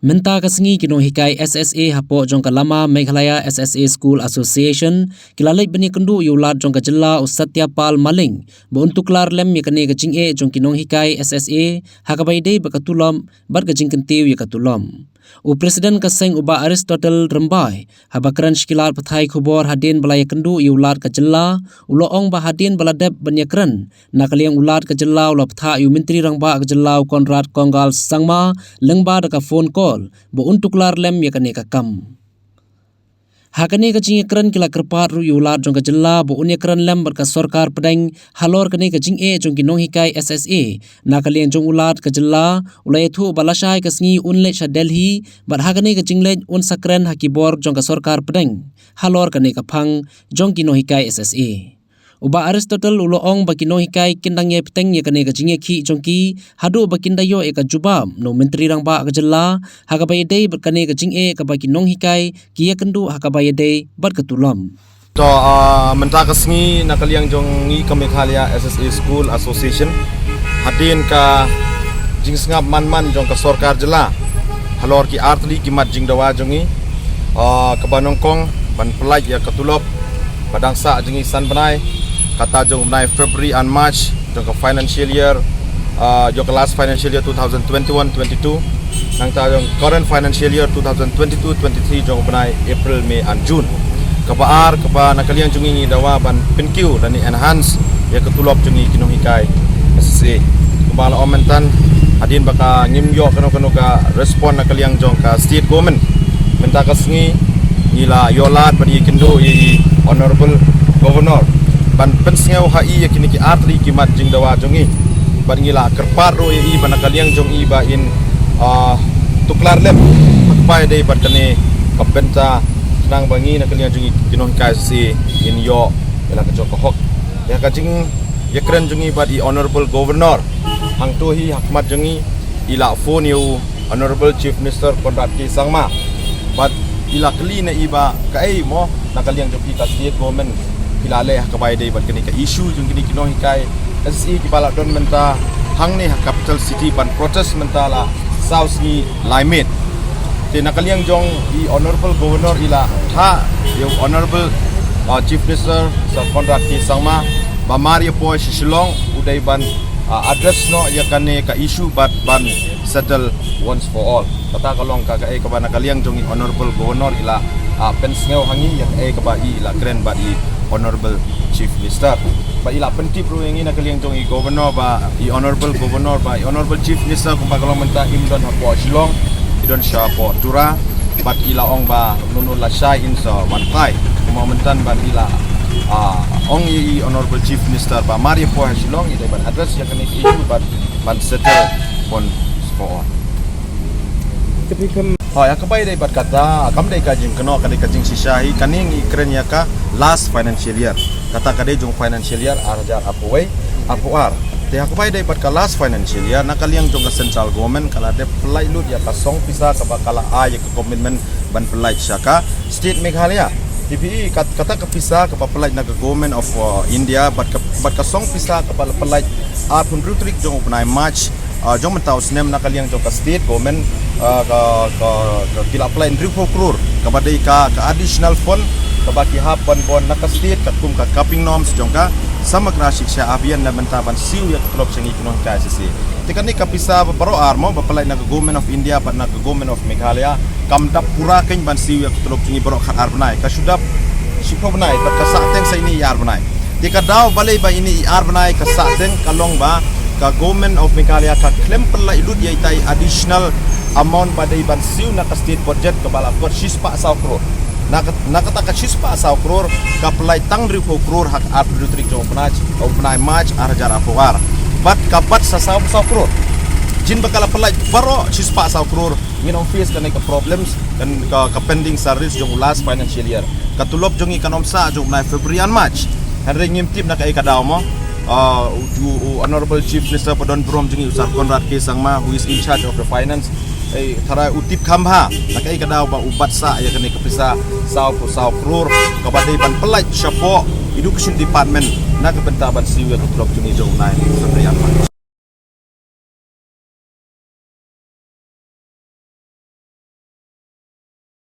Menta kasengi kinong hikai SSA hapo jong kalama Meghalaya SSA School Association kilalai bani kendu yulat jong kajela Satyapal Maling bo untuk lar lem yakane kajing jong kinong hikai SSA hakabai dei bakatulam bar kajing kentiu yakatulam. U Presiden kaseng uba Aristotle Rembai habakran shkilar pathai khubor hadin balaya kendu yulat kajela uloong ba hadin baladep banyakran nakaliang ulat kajela ulo patha yu menteri rangba kajela Konrad Konggal sangma lengba daka phone call bo untuk lar lem yakane kakam. Hakane kajing ekran kila kerpat ru yulat jong kajela bo unya kran lem berka sorkar pedang halor kane kajing jong kinong hikai SSA nakaliang jong ulat kajela ulai thu balasai kasngi unle sha Delhi bar hakane kajing le un sakran hakibor jong ka sorkar pedang halor kane kaphang jong kinong hikai SSA. Uba Aristotle uloong bakino hikai kindang ye peteng ye kane kajing ki jongki hadu bakindayo eka jubam no menteri rangba kajela hakabai dei berkane kajing ka bakinong hikai kia kendu hakabai dei berketulam. So menta kasngi nakaliang jongi ka Meghalaya SSA School Association hadin ka jing sngap man jong ka sorkar jela halor ki artli ki mat jing dawa jongi ka banongkong ban pelaj ya ketulop badangsa jengi san banai kata jong nai February and March jong ka financial year jong ka last financial year 2021-22 nang ta jong current financial year 2022-23 jong banai April, May and June kabaar kaba nakaliang jongi dawa ban penkiu dan enhance ya ketulop jongi kinong hikai SSA kubala omentan hadin baka ngimyo kano ka respond nakaliang jong ka state government menta kasngi ngila yolat bani kendo i honorable governor ban pensngeu hai yakini ki artri ki mat jing dawa jongi ban ngila kerpar ro i banakaliang jong i ba in tuklar lem pakpai dei barkane kapenta nang bangi nakaliang jongi kinong kasi in yo ela ka jong hok ya ka jing yakren jongi ba di honorable governor hang to hi hakmat jongi ila phone yu honorable chief minister Konrad K Sangma but ila kli na iba kai mo nakaliang jong ka state government kilale hakabai dei barkani ka issue jong kini kinong hikai SSA ki bala don menta hang ne capital city ban protest menta la south ni limit te nakaliang jong i honorable governor ila tha yo honorable chief minister Sir Konrad K Sangma ba Maria po Shillong udai ban address no yakane ka issue but ban settle once for all kata kalong ka ka ba nakaliang jong i honorable governor ila pensngeu hangi yak ka ba ila grand ba i honorable chief minister ba ila penti pro yang ina kaliang jong i governor ba i honorable governor ba i honorable chief minister kung bagalong menta imdon hapo Shillong idon sya po tura bat ila ong ba nunul la shy in sa wanpai kumomentan ba ila ong i honorable chief minister ba Maria po Shillong ida ban address ya kani issue but ban settle on for tapi ya kapai dai bat kata kam dai kajing keno kadai kajing sisahi kaning ikren ya ka last financial year kata kadai jong financial year arjar apuai apuar te kapai dai bat ka last financial year nakaliang jong ka central government kala de pelai lut ya ka song pisa ka bakala ya ka commitment ban pelai syaka state Meghalaya TPE kata ka pisa ka pelai na government of India bat ka song pisa ka pelai pun rutrik jong upnai March jong mentaus nem nakaliang jong ka state government ka kila apply 3 crore kabadai ka additional fund kabaki hapan bon naka state katum ka capping norms jong ka samagra shiksha abhiyan na mentaban siu ya klop sengi kinong ka SSA tikani kapisa baro armo bapalai na government of India pat na government of Meghalaya kamdap pura ken ban siu ya klop sengi baro khat arbnai ka sudap shikho banai bat ka sateng sa ini yar banai tika daw balai ba ini yar banai ka sateng kalong ba ka government of Meghalaya ka claim pelai lut ya itai additional amount pada iban siu na ka state budget ka bala per shispa saw crore nakata ka shispa saw crore ka pelai tang 3 crore hak ardutrik jong penai March arjar apuar bat kapat sa saw crore jin bakala pelai baro shispa saw crore nginong face kanai ka problems dan ka pending service jong last financial year katulop jong ikanomsa jong na February and March henry ngimtip na kai kadaw mo honorable chief minister Padon Brom jengi Sir Konrad K Sangma who is in charge of the finance thara utip kambha nakai kadaw ba ubat sa ya kani kapisa saw crore kabadai ban pelaj syapo education department na kebentaban siwa kutlok jengi jong nai February